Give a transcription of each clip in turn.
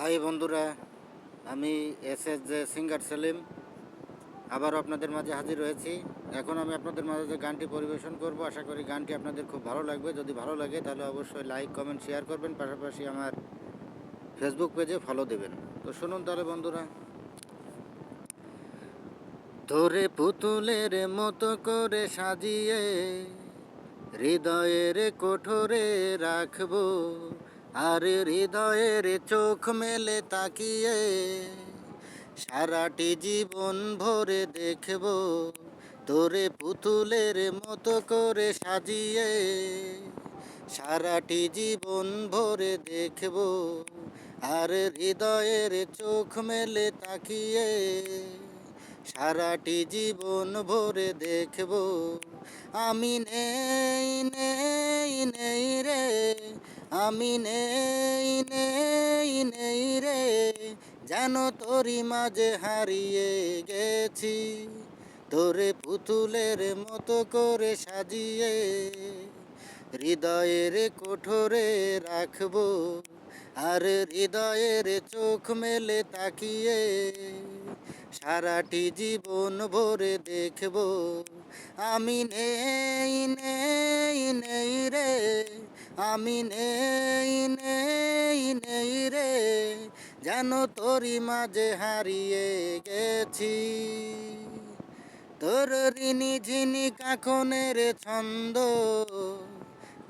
High বন্ধুরা, আমি যে সিঙ্গার সেলিম আবারও আপনাদের মাঝে হাজির হয়েছি। এখন আমি আপনাদের মাঝে যে গানটি পরিবেশন করব, আশা করি গানটি আপনাদের খুব ভালো লাগবে। যদি ভালো লাগে তাহলে অবশ্যই লাইক কমেন্ট শেয়ার করবেন, পাশাপাশি আমার ফেসবুক পেজে ফলো দেবেন। তো শুনুন তাহলে বন্ধুরা। তোরে পুতুলের মতো করে সাজিয়ে হৃদয়ের কোঠরে রাখবো, আর হৃদয়ের চোখ মেলে তাকিয়ে সারাটি জীবন ভরে দেখব। তোরে পুতুলের মতো করে সাজিয়ে সারাটি জীবন ভরে দেখব, আর হৃদয়ের চোখ মেলে তাকিয়ে সারাটি জীবন ভরে দেখব। আমি নেই নেই নেই রে, আমি নেই নেই নেই রে, যেন তোরি মাঝে হারিয়ে গেছি। তোরে পুতুলের মতো করে সাজিয়ে হৃদয়ের কোঠরে রাখবো, আর হৃদয়ের চোখ মেলে তাকিয়ে সারাটি জীবন ভরে দেখব। আমি নেই নেই নেই রে, আমি নেই নেই নেই রে, যেন তোরি মাঝে হারিয়ে গেছি। তোর ঋণী ঝিনি কাখনের ছন্দ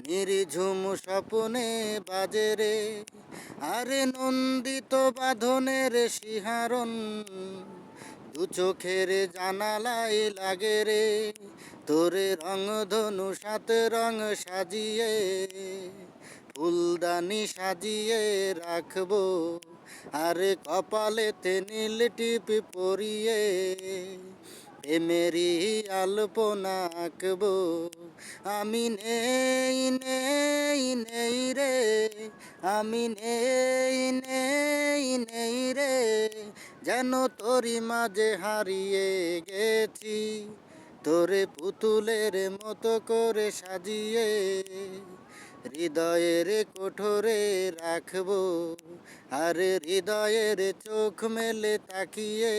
নির্ঝুম স্বপনে বাজে রে, আরে নন্দিত বাঁধনের শিহারণ দু চোখের জানালায় লাগে রে। তোরে রংধনু সাত রং সাজিয়ে ফুলদানি সাজিয়ে রাখবো, আরে কপালেতে নীল টিপ পরিয়ে প্রেমেরই আলপনা আঁকবো। আমি নেই নেই নেই রে, আমি নেই নেই নেই রে, যেন তোরি মাঝে হারিয়ে গেছি। তোরে পুতুলের মতো করে সাজিয়ে হৃদয়ের কোঠরে রাখবো, আর হৃদয়ের চোখ মেলে তাকিয়ে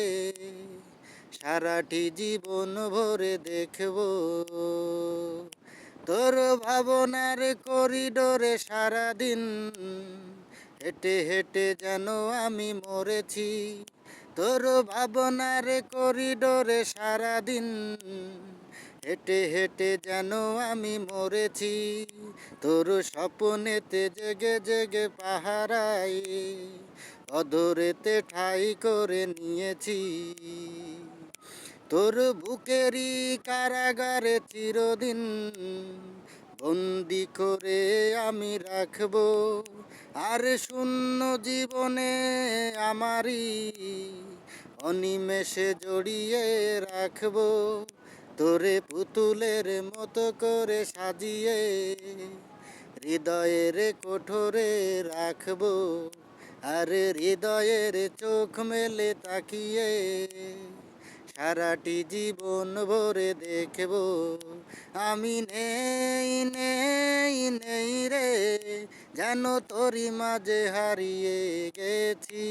সারাটি জীবন ভরে দেখব। তোর ভাবনার করিডোরে সারাদিন হেঁটে হেঁটে যেন আমি মরেছি। তোর ভাবনার করিডোরে সারাদিন হেঁটে হেঁটে যেন আমি মরেছি। তোর স্বপ্নেতে জেগে জেগে পাহারাই অধরেতে ঠাই করে নিয়েছি। তোর বুকেরই কারাগারে চিরদিন বন্দি করে আমি রাখবো, আর শূন্য জীবনে আমারই অনিমেষে জড়িয়ে রাখবো। তোরে পুতুলের মতো করে সাজিয়ে হৃদয়ের কোঠরে রাখবো, আর হৃদয়ের চোখ মেলে তাকিয়ে সারাটি জীবন ভরে দেখব। আমি নেই নেই নেই রে, যেন তোরি মাঝে হারিয়ে গেছি।